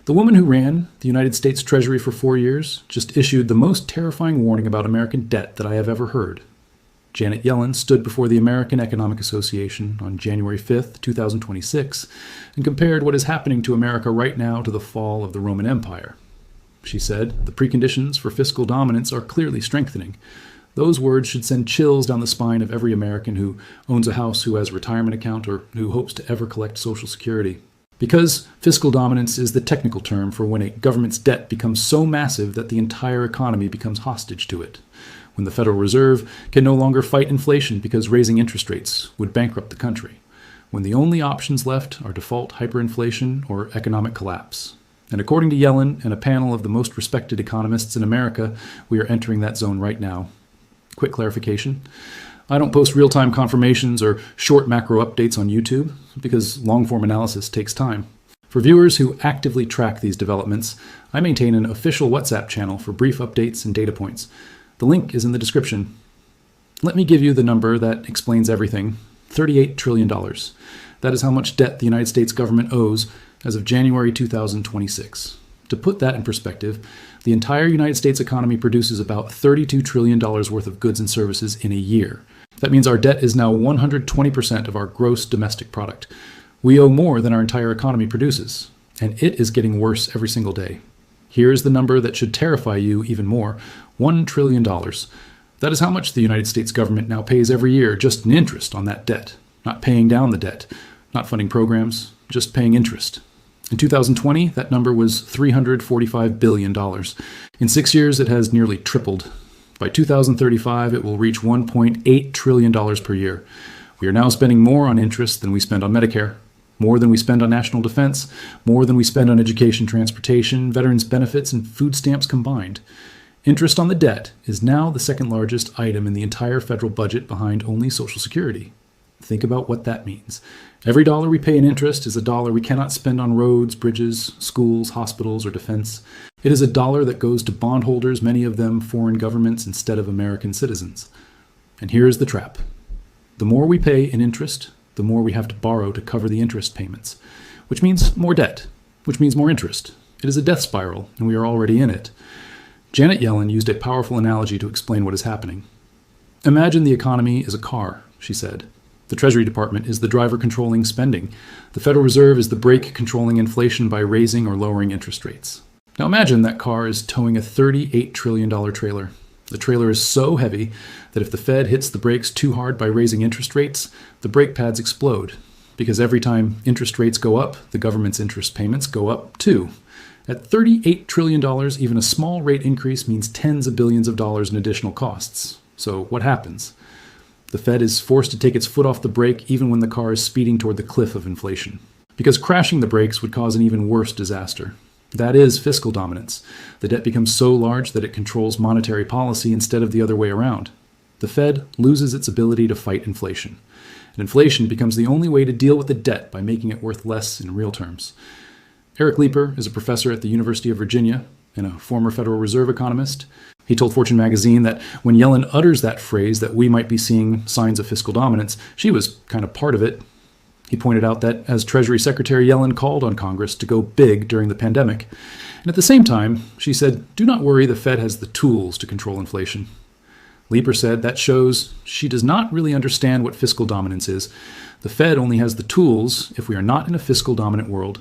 The woman who ran the United States Treasury for 4 years just issued the most terrifying warning about American debt that I have ever heard. Janet Yellen stood before the American Economic Association on January 5, 2026, and compared what is happening to America right now to the fall of the Roman Empire. She said, "The preconditions for fiscal dominance are clearly strengthening." Those words should send chills down the spine of every American who owns a house, who has a retirement account, or who hopes to ever collect Social Security. Because fiscal dominance is the technical term for when a government's debt becomes so massive that the entire economy becomes hostage to it. When the Federal Reserve can no longer fight inflation because raising interest rates would bankrupt the country. When the only options left are default hyperinflation or economic collapse. And according to Yellen and a panel of the most respected economists in America, we are entering that zone right now. Quick clarification. I don't post real-time confirmations or short macro updates on YouTube because long-form analysis takes time. For viewers who actively track these developments, I maintain an official WhatsApp channel for brief updates and data points. The link is in the description. Let me give you the number that explains everything. $38 trillion. That is how much debt the United States government owes as of January 2026. To put that in perspective, the entire United States economy produces about $32 trillion worth of goods and services in a year. That means our debt is now 120% of our gross domestic product. We owe more than our entire economy produces, and it is getting worse every single day. Here is the number that should terrify you even more: $1 trillion. That is how much the United States government now pays every year just in interest on that debt. Not paying down the debt, not funding programs, just paying interest. In 2020, that number was $345 billion. In 6 years, it has nearly tripled. By 2035, it will reach $1.8 trillion per year. We are now spending more on interest than we spend on Medicare, more than we spend on national defense, more than we spend on education, transportation, veterans benefits, and food stamps combined. Interest on the debt is now the second largest item in the entire federal budget behind only Social Security. Think about what that means. Every dollar we pay in interest is a dollar we cannot spend on roads, bridges, schools, hospitals, or defense. It is a dollar that goes to bondholders, many of them foreign governments instead of American citizens. And here is the trap. The more we pay in interest, the more we have to borrow to cover the interest payments, which means more debt, which means more interest. It is a death spiral, and we are already in it. Janet Yellen used a powerful analogy to explain what is happening. Imagine the economy is a car, she said. The Treasury Department is the driver controlling spending. The Federal Reserve is the brake controlling inflation by raising or lowering interest rates. Now imagine that car is towing a $38 trillion trailer. The trailer is so heavy that if the Fed hits the brakes too hard by raising interest rates, the brake pads explode. Because every time interest rates go up, the government's interest payments go up too. At $38 trillion, even a small rate increase means tens of billions of dollars in additional costs. So what happens? The Fed is forced to take its foot off the brake even when the car is speeding toward the cliff of inflation. Because crashing the brakes would cause an even worse disaster. That is fiscal dominance. The debt becomes so large that it controls monetary policy instead of the other way around. The Fed loses its ability to fight inflation. And inflation becomes the only way to deal with the debt by making it worth less in real terms. Eric Leeper is a professor at the University of Virginia and a former Federal Reserve economist. He told Fortune magazine that when Yellen utters that phrase that we might be seeing signs of fiscal dominance, she was kind of part of it. He pointed out that as Treasury Secretary Yellen called on Congress to go big during the pandemic. And at the same time, she said, "Do not worry, the Fed has the tools to control inflation." Leeper said that shows she does not really understand what fiscal dominance is. The Fed only has the tools if we are not in a fiscal dominant world.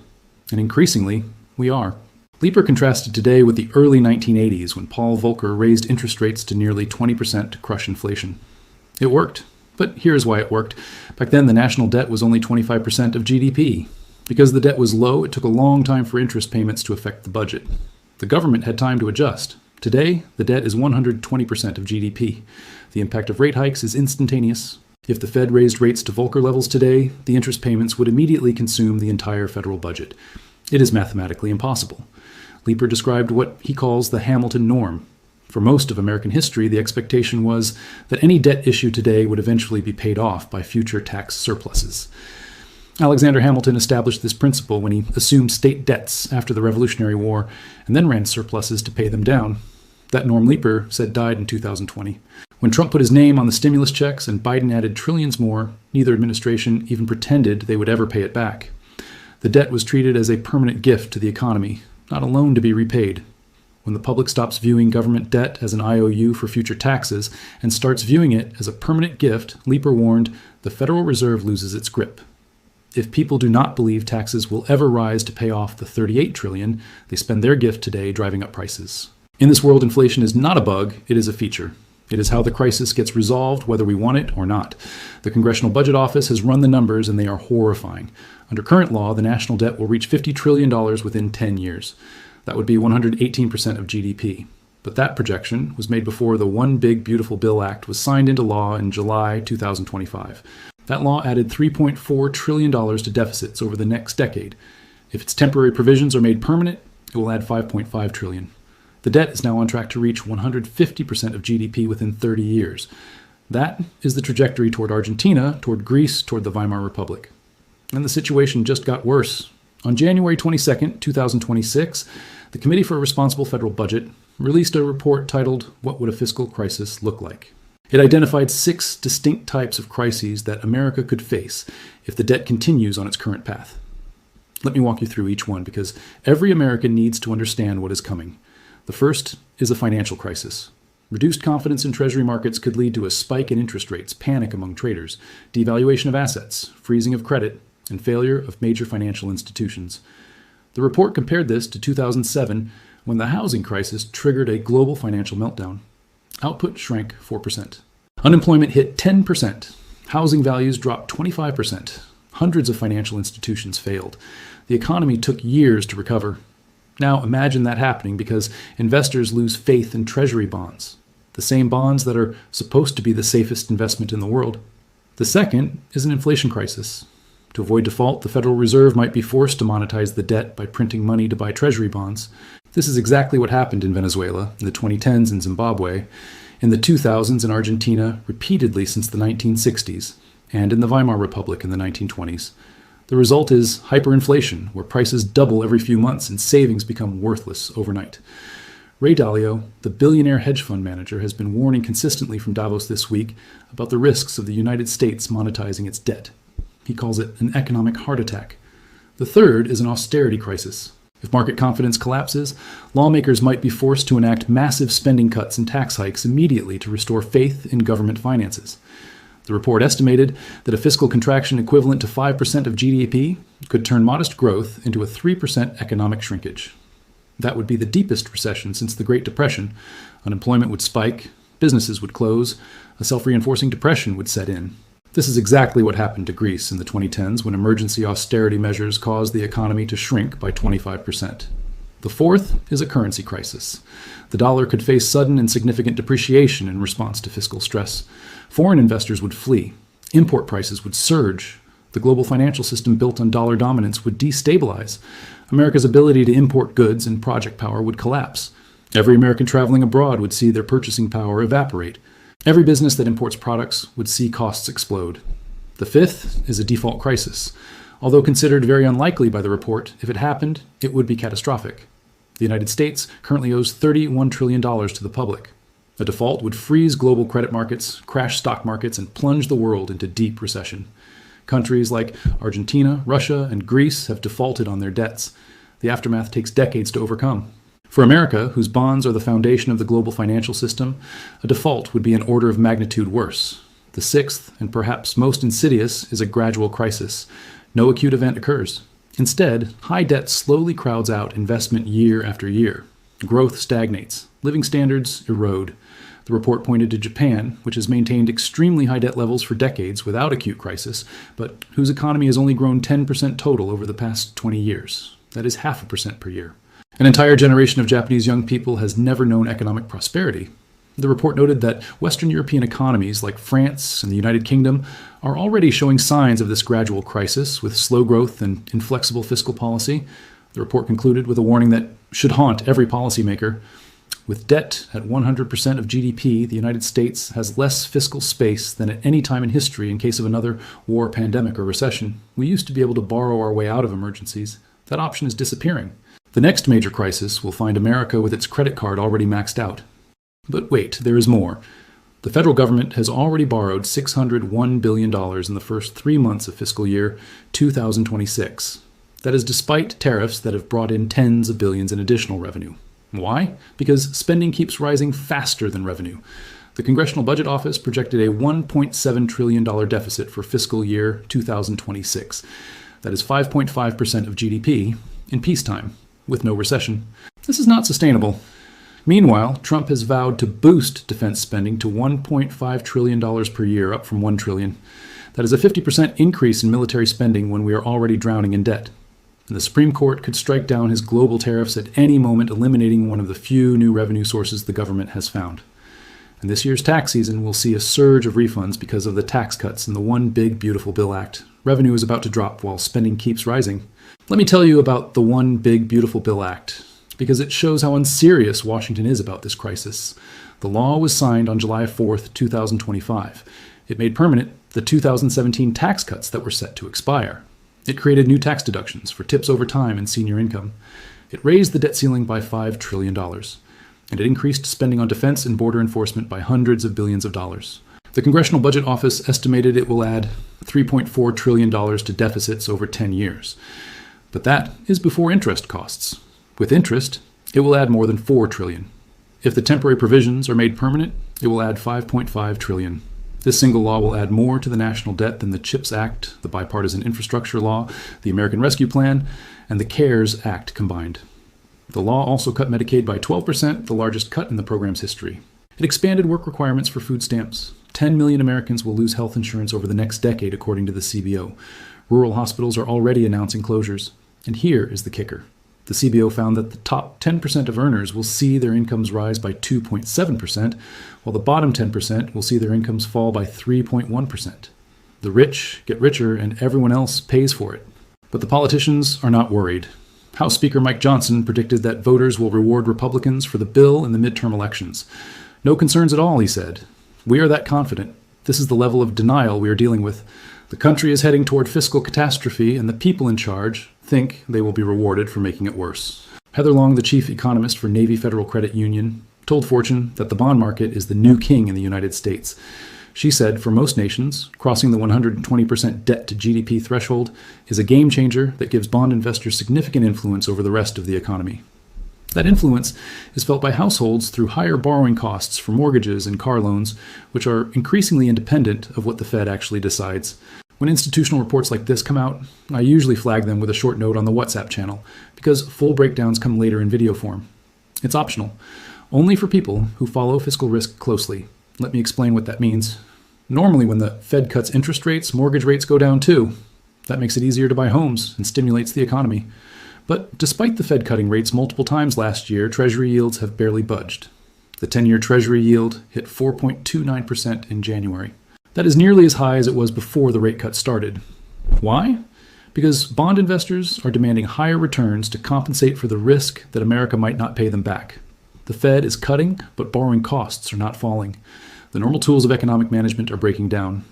And increasingly, we are. Leeper contrasted today with the early 1980s when Paul Volcker raised interest rates to nearly 20% to crush inflation. It worked, but here's why it worked. Back then, the national debt was only 25% of GDP. Because the debt was low, it took a long time for interest payments to affect the budget. The government had time to adjust. Today, the debt is 120% of GDP. The impact of rate hikes is instantaneous. If the Fed raised rates to Volcker levels today, the interest payments would immediately consume the entire federal budget. It is mathematically impossible. Leeper described what he calls the Hamilton norm. For most of American history, the expectation was that any debt issued today would eventually be paid off by future tax surpluses. Alexander Hamilton established this principle when he assumed state debts after the Revolutionary War and then ran surpluses to pay them down. That norm, Leeper said, died in 2020. When Trump put his name on the stimulus checks and Biden added trillions more, neither administration even pretended they would ever pay it back. The debt was treated as a permanent gift to the economy, not a loan to be repaid. When the public stops viewing government debt as an IOU for future taxes and starts viewing it as a permanent gift, Leeper warned, the Federal Reserve loses its grip. If people do not believe taxes will ever rise to pay off the $38 trillion, they spend their gift today driving up prices. In this world, inflation is not a bug, it is a feature. It is how the crisis gets resolved, whether we want it or not. The Congressional Budget Office has run the numbers, and they are horrifying. Under current law, the national debt will reach $50 trillion within 10 years. That would be 118% of GDP. But that projection was made before the One Big Beautiful Bill Act was signed into law in July 2025. That law added $3.4 trillion to deficits over the next decade. If its temporary provisions are made permanent, it will add $5.5 trillion. The debt is now on track to reach 150% of GDP within 30 years. That is the trajectory toward Argentina, toward Greece, toward the Weimar Republic. And the situation just got worse. On January 22, 2026, the Committee for a Responsible Federal Budget released a report titled, "What Would a Fiscal Crisis Look Like?" It identified 6 distinct types of crises that America could face if the debt continues on its current path. Let me walk you through each one, because every American needs to understand what is coming. The first is a financial crisis. Reduced confidence in Treasury markets could lead to a spike in interest rates, panic among traders, devaluation of assets, freezing of credit, and failure of major financial institutions. The report compared this to 2007, when the housing crisis triggered a global financial meltdown. Output shrank 4%. Unemployment hit 10%. Housing values dropped 25%. Hundreds of financial institutions failed. The economy took years to recover. Now imagine that happening because investors lose faith in Treasury bonds, the same bonds that are supposed to be the safest investment in the world. The second is an inflation crisis. To avoid default, the Federal Reserve might be forced to monetize the debt by printing money to buy Treasury bonds. This is exactly what happened in Venezuela, in the 2010s in Zimbabwe, in the 2000s in Argentina, repeatedly since the 1960s, and in the Weimar Republic in the 1920s. The result is hyperinflation, where prices double every few months and savings become worthless overnight. Ray Dalio, the billionaire hedge fund manager, has been warning consistently from Davos this week about the risks of the United States monetizing its debt. He calls it an economic heart attack. The third is an austerity crisis. If market confidence collapses, lawmakers might be forced to enact massive spending cuts and tax hikes immediately to restore faith in government finances. The report estimated that a fiscal contraction equivalent to 5% of GDP could turn modest growth into a 3% economic shrinkage. That would be the deepest recession since the Great Depression. Unemployment would spike, businesses would close, a self-reinforcing depression would set in. This is exactly what happened to Greece in the 2010s when emergency austerity measures caused the economy to shrink by 25%. The fourth is a currency crisis. The dollar could face sudden and significant depreciation in response to fiscal stress. Foreign investors would flee. Import prices would surge. The global financial system built on dollar dominance would destabilize. America's ability to import goods and project power would collapse. Every American traveling abroad would see their purchasing power evaporate. Every business that imports products would see costs explode. The fifth is a default crisis. Although considered very unlikely by the report, if it happened, it would be catastrophic. The United States currently owes $31 trillion to the public. A default would freeze global credit markets, crash stock markets, and plunge the world into deep recession. Countries like Argentina, Russia, and Greece have defaulted on their debts. The aftermath takes decades to overcome. For America, whose bonds are the foundation of the global financial system, a default would be an order of magnitude worse. The sixth, and perhaps most insidious, is a gradual crisis. No acute event occurs. Instead, high debt slowly crowds out investment year after year. Growth stagnates. Living standards erode. The report pointed to Japan, which has maintained extremely high debt levels for decades without acute crisis, but whose economy has only grown 10% total over the past 20 years. That is 0.5% per year. An entire generation of Japanese young people has never known economic prosperity. The report noted that Western European economies like France and the United Kingdom are already showing signs of this gradual crisis with slow growth and inflexible fiscal policy. The report concluded with a warning that should haunt every policymaker. With debt at 100% of GDP, the United States has less fiscal space than at any time in history in case of another war, pandemic, or recession. We used to be able to borrow our way out of emergencies. That option is disappearing. The next major crisis will find America with its credit card already maxed out. But wait, there is more. The federal government has already borrowed $601 billion in the first 3 months of fiscal year 2026. That is despite tariffs that have brought in tens of billions in additional revenue. Why? Because spending keeps rising faster than revenue. The Congressional Budget Office projected a $1.7 trillion deficit for fiscal year 2026. That is 5.5% of GDP in peacetime, with no recession. This is not sustainable. Meanwhile, Trump has vowed to boost defense spending to $1.5 trillion per year, up from $1 trillion. That is a 50% increase in military spending when we are already drowning in debt. And the Supreme Court could strike down his global tariffs at any moment, eliminating one of the few new revenue sources the government has found. And this year's tax season will see a surge of refunds because of the tax cuts in the One Big Beautiful Bill Act. Revenue is about to drop while spending keeps rising. Let me tell you about the One Big Beautiful Bill Act, because it shows how unserious Washington is about this crisis. The law was signed on July 4th, 2025. It made permanent the 2017 tax cuts that were set to expire. It created new tax deductions for tips over time and senior income. It raised the debt ceiling by $5 trillion. And it increased spending on defense and border enforcement by hundreds of billions of dollars. The Congressional Budget Office estimated it will add $3.4 trillion to deficits over 10 years. But that is before interest costs. With interest, it will add more than $4 trillion. If the temporary provisions are made permanent, it will add $5.5 trillion. This single law will add more to the national debt than the CHIPS Act, the Bipartisan Infrastructure Law, the American Rescue Plan, and the CARES Act combined. The law also cut Medicaid by 12%, the largest cut in the program's history. It expanded work requirements for food stamps. 10 million Americans will lose health insurance over the next decade, according to the CBO. Rural hospitals are already announcing closures. And here is the kicker. The CBO found that the top 10% of earners will see their incomes rise by 2.7%, while the bottom 10% will see their incomes fall by 3.1%. The rich get richer and everyone else pays for it. But the politicians are not worried. House Speaker Mike Johnson predicted that voters will reward Republicans for the bill in the midterm elections. No concerns at all, he said. We are that confident. This is the level of denial we are dealing with. The country is heading toward fiscal catastrophe, and the people in charge think they will be rewarded for making it worse. Heather Long, the chief economist for Navy Federal Credit Union, told Fortune that the bond market is the new king in the United States. She said for most nations, crossing the 120% debt to GDP threshold is a game changer that gives bond investors significant influence over the rest of the economy. That influence is felt by households through higher borrowing costs for mortgages and car loans, which are increasingly independent of what the Fed actually decides. When institutional reports like this come out, I usually flag them with a short note on the WhatsApp channel, because full breakdowns come later in video form. It's optional, only for people who follow fiscal risk closely. Let me explain what that means. Normally, when the Fed cuts interest rates, mortgage rates go down too. That makes it easier to buy homes and stimulates the economy. But despite the Fed cutting rates multiple times last year, Treasury yields have barely budged. The 10-year Treasury yield hit 4.29% in January. That is nearly as high as it was before the rate cut started. Why? Because bond investors are demanding higher returns to compensate for the risk that America might not pay them back. The Fed is cutting, but borrowing costs are not falling. The normal tools of economic management are breaking down.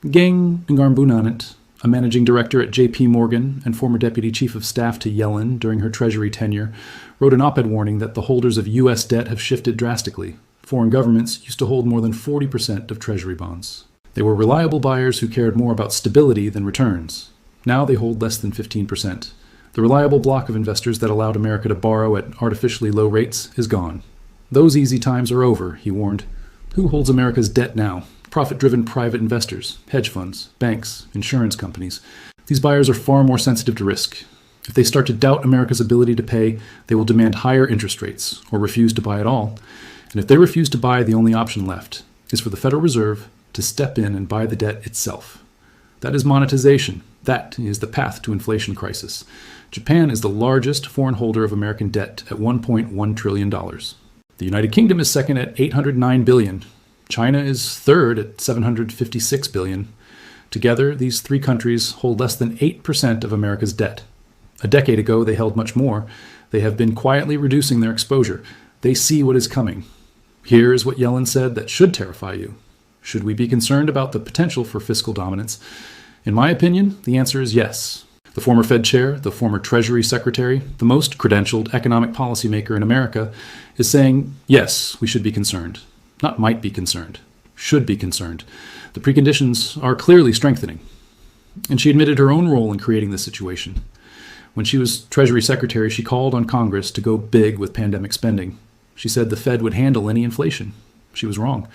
Gang Ngarbunanit, a managing director at J.P. Morgan and former deputy chief of staff to Yellen during her Treasury tenure, wrote an op-ed warning that the holders of U.S. debt have shifted drastically. Foreign governments used to hold more than 40% of Treasury bonds. They were reliable buyers who cared more about stability than returns. Now they hold less than 15%. The reliable block of investors that allowed America to borrow at artificially low rates is gone. Those easy times are over, he warned. Who holds America's debt now? Profit-driven private investors, hedge funds, banks, insurance companies. These buyers are far more sensitive to risk. If they start to doubt America's ability to pay, they will demand higher interest rates or refuse to buy at all. And if they refuse to buy, the only option left is for the Federal Reserve to step in and buy the debt itself. That is monetization. That is the path to inflation crisis. Japan is the largest foreign holder of American debt at $1.1 trillion. The United Kingdom is second at $809 billion. China is third at $756 billion. Together, these three countries hold less than 8% of America's debt. A decade ago, they held much more. They have been quietly reducing their exposure. They see what is coming. Here is what Yellen said that should terrify you. Should we be concerned about the potential for fiscal dominance? In my opinion, the answer is yes. The former Fed chair, the former Treasury Secretary, the most credentialed economic policymaker in America, is saying, yes, we should be concerned. Not might be concerned. Should be concerned. The preconditions are clearly strengthening. And she admitted her own role in creating this situation. When she was Treasury Secretary, she called on Congress to go big with pandemic spending. She said the Fed would handle any inflation. She was wrong.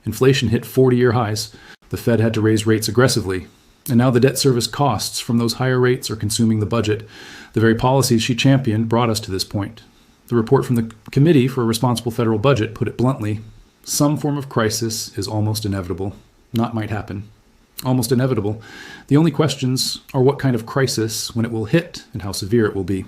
Inflation hit 40-year highs. The Fed had to raise rates aggressively. And now the debt service costs from those higher rates are consuming the budget. The very policies she championed brought us to this point. The report from the Committee for a Responsible Federal Budget put it bluntly: some form of crisis is almost inevitable. Not might happen. Almost inevitable. The only questions are what kind of crisis, when it will hit, and how severe it will be.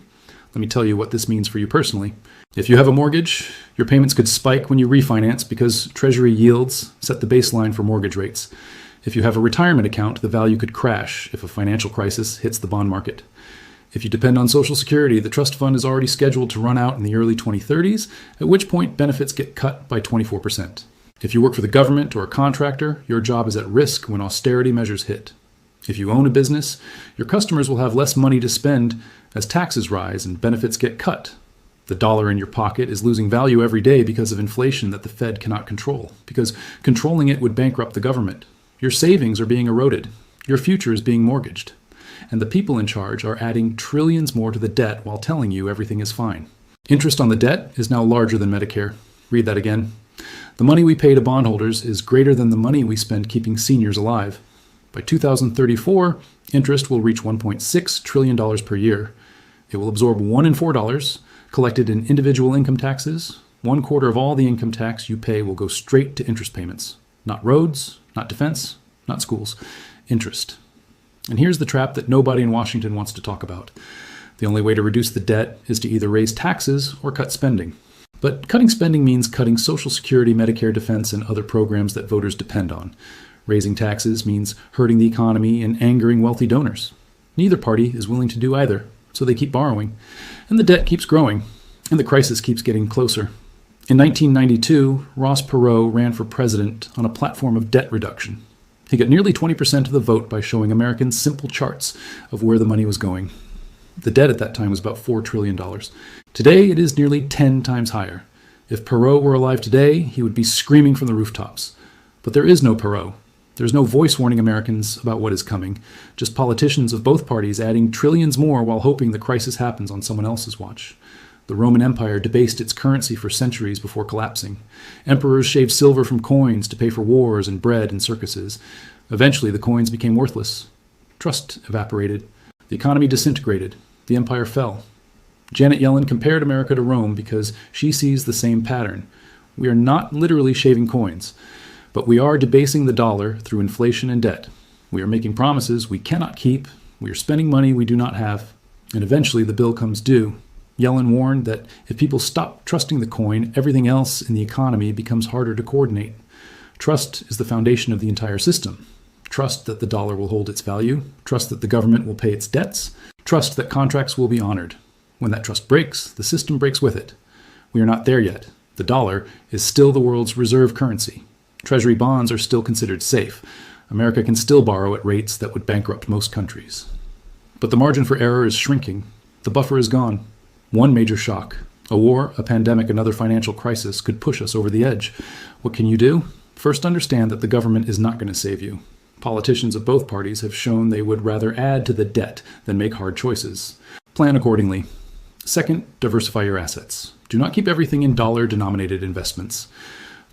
Let me tell you what this means for you personally. If you have a mortgage, your payments could spike when you refinance because Treasury yields set the baseline for mortgage rates. If you have a retirement account, the value could crash if a financial crisis hits the bond market. If you depend on Social Security, the trust fund is already scheduled to run out in the early 2030s, at which point benefits get cut by 24%. If you work for the government or a contractor, your job is at risk when austerity measures hit. If you own a business, your customers will have less money to spend as taxes rise and benefits get cut. The dollar in your pocket is losing value every day because of inflation that the Fed cannot control, because controlling it would bankrupt the government. Your savings are being eroded. Your future is being mortgaged. And the people in charge are adding trillions more to the debt while telling you everything is fine. Interest on the debt is now larger than Medicare. Read that again. The money we pay to bondholders is greater than the money we spend keeping seniors alive. By 2034, interest will reach $1.6 trillion per year. It will absorb $1 in $4 collected in individual income taxes. 1/4 of all the income tax you pay will go straight to interest payments. Not roads, not defense, not schools. Interest. And here's the trap that nobody in Washington wants to talk about. The only way to reduce the debt is to either raise taxes or cut spending. But cutting spending means cutting Social Security, Medicare, defense, and other programs that voters depend on. Raising taxes means hurting the economy and angering wealthy donors. Neither party is willing to do either, so they keep borrowing. And the debt keeps growing, and the crisis keeps getting closer. In 1992, Ross Perot ran for president on a platform of debt reduction. He got nearly 20% of the vote by showing Americans simple charts of where the money was going. The debt at that time was about $4 trillion. Today, it is nearly 10 times higher. If Perot were alive today, he would be screaming from the rooftops. But there is no Perot. There's no voice warning Americans about what is coming, just politicians of both parties adding trillions more while hoping the crisis happens on someone else's watch. The Roman Empire debased its currency for centuries before collapsing. Emperors shaved silver from coins to pay for wars and bread and circuses. Eventually, the coins became worthless. Trust evaporated. The economy disintegrated. The empire fell. Janet Yellen compared America to Rome because she sees the same pattern. We are not literally shaving coins, but we are debasing the dollar through inflation and debt. We are making promises we cannot keep. We are spending money we do not have. And eventually the bill comes due. Yellen warned that if people stop trusting the coin, everything else in the economy becomes harder to coordinate. Trust is the foundation of the entire system. Trust that the dollar will hold its value. Trust that the government will pay its debts. Trust that contracts will be honored. When that trust breaks, the system breaks with it. We are not there yet. The dollar is still the world's reserve currency. Treasury bonds are still considered safe. America can still borrow at rates that would bankrupt most countries. But the margin for error is shrinking. The buffer is gone. One major shock, a war, a pandemic, another financial crisis could push us over the edge. What can you do? First, understand that the government is not going to save you. Politicians of both parties have shown they would rather add to the debt than make hard choices. Plan accordingly. Second, diversify your assets. Do not keep everything in dollar-denominated investments.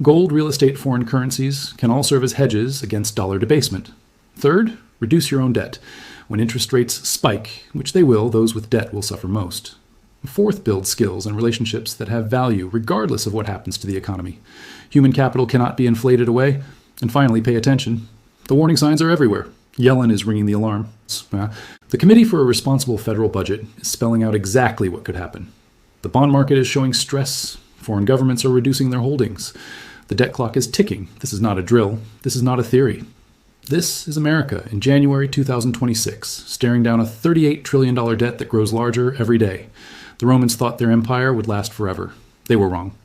Gold, real estate, foreign currencies can all serve as hedges against dollar debasement. Third, reduce your own debt. When interest rates spike, which they will, those with debt will suffer most. Fourth, build skills and relationships that have value regardless of what happens to the economy. Human capital cannot be inflated away. And finally, pay attention. The warning signs are everywhere. Yellen is ringing the alarm. The Committee for a Responsible Federal Budget is spelling out exactly what could happen. The bond market is showing stress. Foreign governments are reducing their holdings. The debt clock is ticking. This is not a drill. This is not a theory. This is America in January 2026, staring down a $38 trillion debt that grows larger every day. The Romans thought their empire would last forever. They were wrong.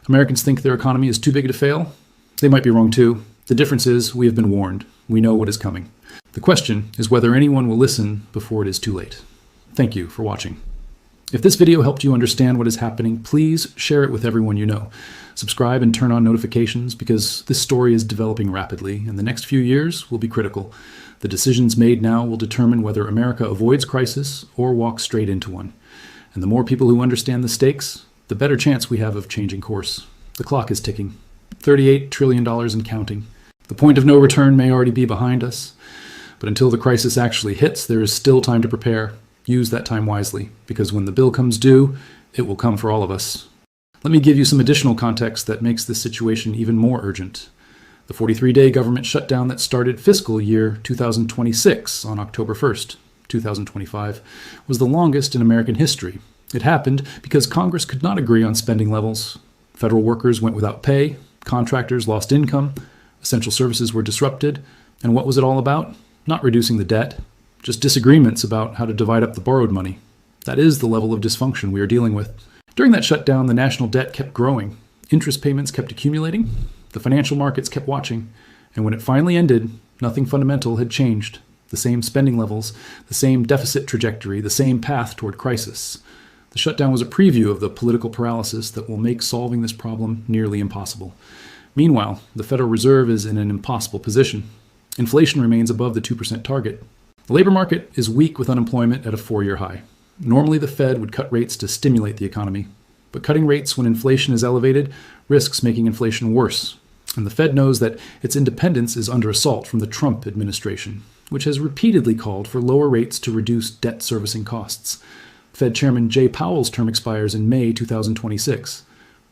Americans think their economy is too big to fail. They might be wrong too. The difference is we have been warned. We know what is coming. The question is whether anyone will listen before it is too late. Thank you for watching. If this video helped you understand what is happening, please share it with everyone you know. Subscribe and turn on notifications because this story is developing rapidly and the next few years will be critical. The decisions made now will determine whether America avoids crisis or walks straight into one. And the more people who understand the stakes, the better chance we have of changing course. The clock is ticking. $38 trillion and counting. The point of no return may already be behind us, but until the crisis actually hits, there is still time to prepare. Use that time wisely, because when the bill comes due, it will come for all of us. Let me give you some additional context that makes this situation even more urgent. The 43-day government shutdown that started fiscal year 2026 on October 1st, 2025, was the longest in American history. It happened because Congress could not agree on spending levels. Federal workers went without pay, contractors lost income, essential services were disrupted, and what was it all about? Not reducing the debt, just disagreements about how to divide up the borrowed money. That is the level of dysfunction we are dealing with. During that shutdown, the national debt kept growing. Interest payments kept accumulating. The financial markets kept watching. And when it finally ended, nothing fundamental had changed. The same spending levels, the same deficit trajectory, the same path toward crisis. The shutdown was a preview of the political paralysis that will make solving this problem nearly impossible. Meanwhile, the Federal Reserve is in an impossible position. Inflation remains above the 2% target. The labor market is weak with unemployment at a 4-year high. Normally, the Fed would cut rates to stimulate the economy. But cutting rates when inflation is elevated risks making inflation worse. And the Fed knows that its independence is under assault from the Trump administration, which has repeatedly called for lower rates to reduce debt servicing costs. Fed Chairman Jay Powell's term expires in May 2026.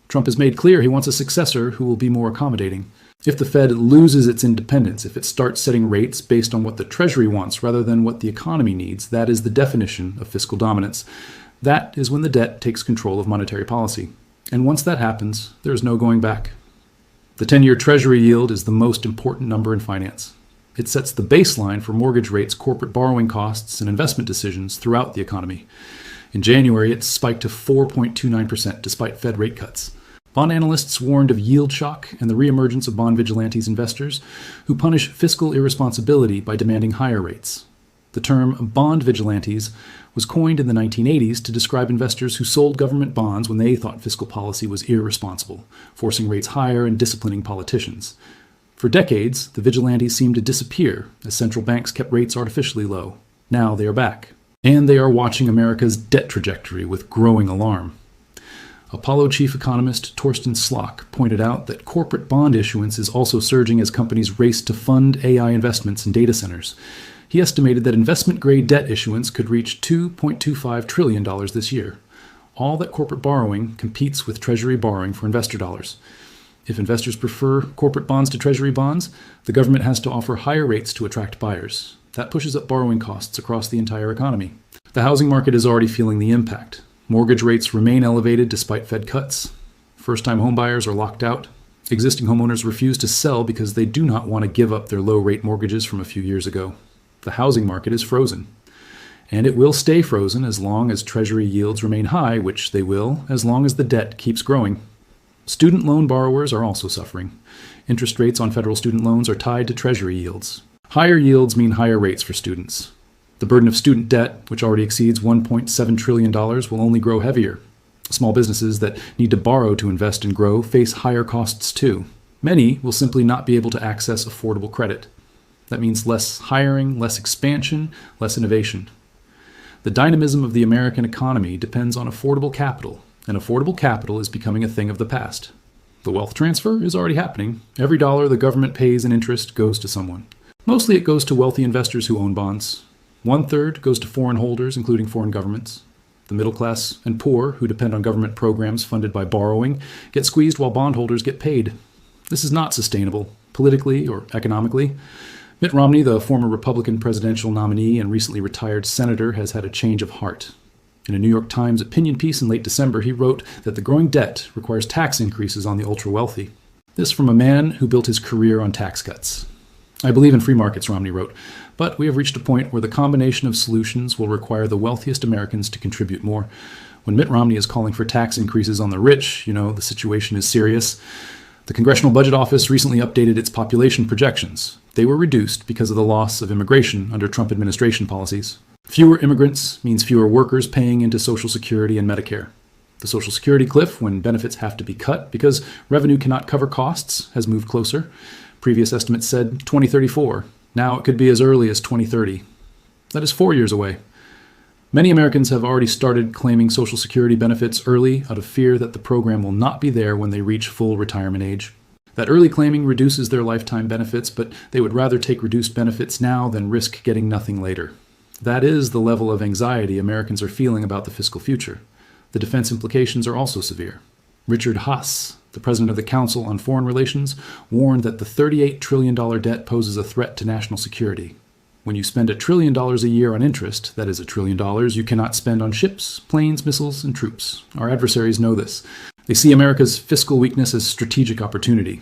Trump has made clear he wants a successor who will be more accommodating. If the Fed loses its independence, if it starts setting rates based on what the Treasury wants rather than what the economy needs, that is the definition of fiscal dominance. That is when the debt takes control of monetary policy. And once that happens, there is no going back. The 10-year Treasury yield is the most important number in finance. It sets the baseline for mortgage rates, corporate borrowing costs, and investment decisions throughout the economy. In January, it spiked to 4.29% despite Fed rate cuts. Bond analysts warned of yield shock and the reemergence of bond vigilantes investors who punish fiscal irresponsibility by demanding higher rates. The term bond vigilantes was coined in the 1980s to describe investors who sold government bonds when they thought fiscal policy was irresponsible, forcing rates higher and disciplining politicians. For decades, the vigilantes seemed to disappear as central banks kept rates artificially low. Now they are back. And they are watching America's debt trajectory with growing alarm. Apollo chief economist Torsten Slok pointed out that corporate bond issuance is also surging as companies race to fund AI investments in data centers. He estimated that investment-grade debt issuance could reach $2.25 trillion this year. All that corporate borrowing competes with Treasury borrowing for investor dollars. If investors prefer corporate bonds to Treasury bonds, the government has to offer higher rates to attract buyers. That pushes up borrowing costs across the entire economy. The housing market is already feeling the impact. Mortgage rates remain elevated despite Fed cuts. First-time homebuyers are locked out. Existing homeowners refuse to sell because they do not want to give up their low-rate mortgages from a few years ago. The housing market is frozen. And it will stay frozen as long as Treasury yields remain high, which they will, as long as the debt keeps growing. Student loan borrowers are also suffering. Interest rates on federal student loans are tied to Treasury yields. Higher yields mean higher rates for students. The burden of student debt, which already exceeds $1.7 trillion, will only grow heavier. Small businesses that need to borrow to invest and grow face higher costs too. Many will simply not be able to access affordable credit. That means less hiring, less expansion, less innovation. The dynamism of the American economy depends on affordable capital, and affordable capital is becoming a thing of the past. The wealth transfer is already happening. Every dollar the government pays in interest goes to someone. Mostly it goes to wealthy investors who own bonds. 1/3 goes to foreign holders, including foreign governments. The middle class and poor, who depend on government programs funded by borrowing, get squeezed while bondholders get paid. This is not sustainable, politically or economically. Mitt Romney, the former Republican presidential nominee and recently retired senator, has had a change of heart. In a New York Times opinion piece in late December, he wrote that the growing debt requires tax increases on the ultra-wealthy. This from a man who built his career on tax cuts. I believe in free markets, Romney wrote, but we have reached a point where the combination of solutions will require the wealthiest Americans to contribute more. When Mitt Romney is calling for tax increases on the rich, the situation is serious. The Congressional Budget Office recently updated its population projections. They were reduced because of the loss of immigration under Trump administration policies. Fewer immigrants means fewer workers paying into Social Security and Medicare. The Social Security cliff, when benefits have to be cut because revenue cannot cover costs, has moved closer. Previous estimates said 2034. Now it could be as early as 2030. That is 4 years away. Many Americans have already started claiming Social Security benefits early out of fear that the program will not be there when they reach full retirement age. That early claiming reduces their lifetime benefits, but they would rather take reduced benefits now than risk getting nothing later. That is the level of anxiety Americans are feeling about the fiscal future. The defense implications are also severe. Richard Haass, the president of the Council on Foreign Relations, warned that the $38 trillion debt poses a threat to national security. When you spend $1 trillion a year on interest, that is $1 trillion you cannot spend on ships, planes, missiles, and troops. Our adversaries know this. They see America's fiscal weakness as strategic opportunity.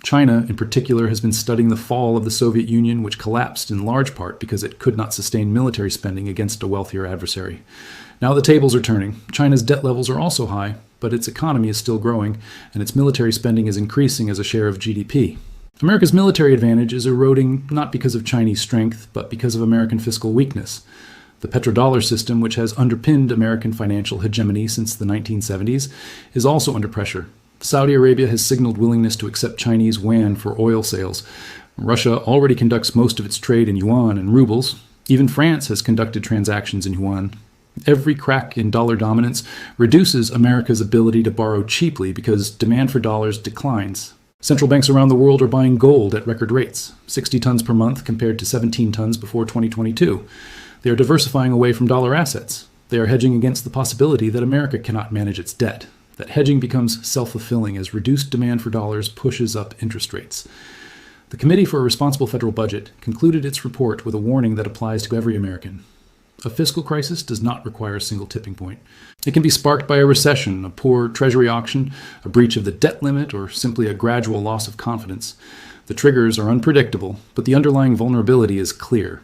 China, in particular, has been studying the fall of the Soviet Union, which collapsed in large part because it could not sustain military spending against a wealthier adversary. Now the tables are turning. China's debt levels are also high, but its economy is still growing, and its military spending is increasing as a share of GDP. America's military advantage is eroding not because of Chinese strength, but because of American fiscal weakness. The petrodollar system, which has underpinned American financial hegemony since the 1970s, is also under pressure. Saudi Arabia has signaled willingness to accept Chinese yuan for oil sales. Russia already conducts most of its trade in yuan and rubles. Even France has conducted transactions in yuan. Every crack in dollar dominance reduces America's ability to borrow cheaply because demand for dollars declines. Central banks around the world are buying gold at record rates, 60 tons per month compared to 17 tons before 2022. They are diversifying away from dollar assets. They are hedging against the possibility that America cannot manage its debt. That hedging becomes self-fulfilling as reduced demand for dollars pushes up interest rates. The Committee for a Responsible Federal Budget concluded its report with a warning that applies to every American. A fiscal crisis does not require a single tipping point. It can be sparked by a recession, a poor Treasury auction, a breach of the debt limit, or simply a gradual loss of confidence. The triggers are unpredictable, but the underlying vulnerability is clear.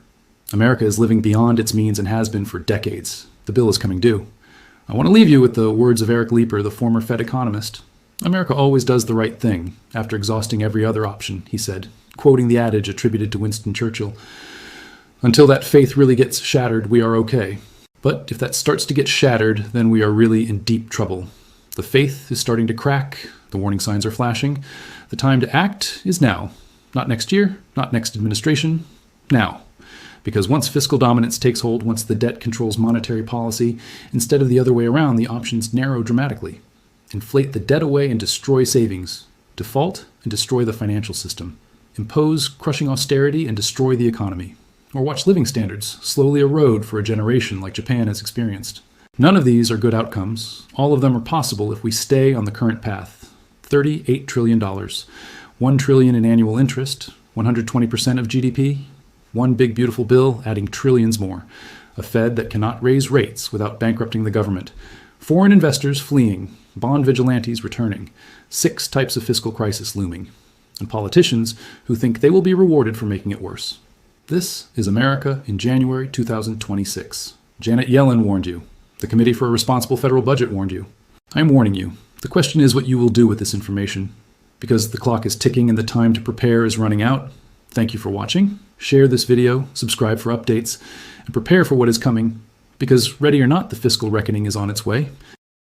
America is living beyond its means and has been for decades. The bill is coming due. I want to leave you with the words of Eric Leeper, the former Fed economist. America always does the right thing, after exhausting every other option, he said, quoting the adage attributed to Winston Churchill. Until that faith really gets shattered, we are okay. But if that starts to get shattered, then we are really in deep trouble. The faith is starting to crack. The warning signs are flashing. The time to act is now. Not next year, not next administration. Now. Because once fiscal dominance takes hold, once the debt controls monetary policy, instead of the other way around, the options narrow dramatically. Inflate the debt away and destroy savings. Default and destroy the financial system. Impose crushing austerity and destroy the economy. Or watch living standards slowly erode for a generation like Japan has experienced. None of these are good outcomes. All of them are possible if we stay on the current path. $38 trillion, $1 trillion in annual interest, 120% of GDP, one big beautiful bill adding trillions more, a Fed that cannot raise rates without bankrupting the government, foreign investors fleeing, bond vigilantes returning, 6 types of fiscal crisis looming, and politicians who think they will be rewarded for making it worse. This is America in January 2026. Janet Yellen warned you. The Committee for a Responsible Federal Budget warned you. I'm warning you. The question is what you will do with this information. Because the clock is ticking and the time to prepare is running out. Thank you for watching. Share this video, subscribe for updates, and prepare for what is coming. Because ready or not, the fiscal reckoning is on its way.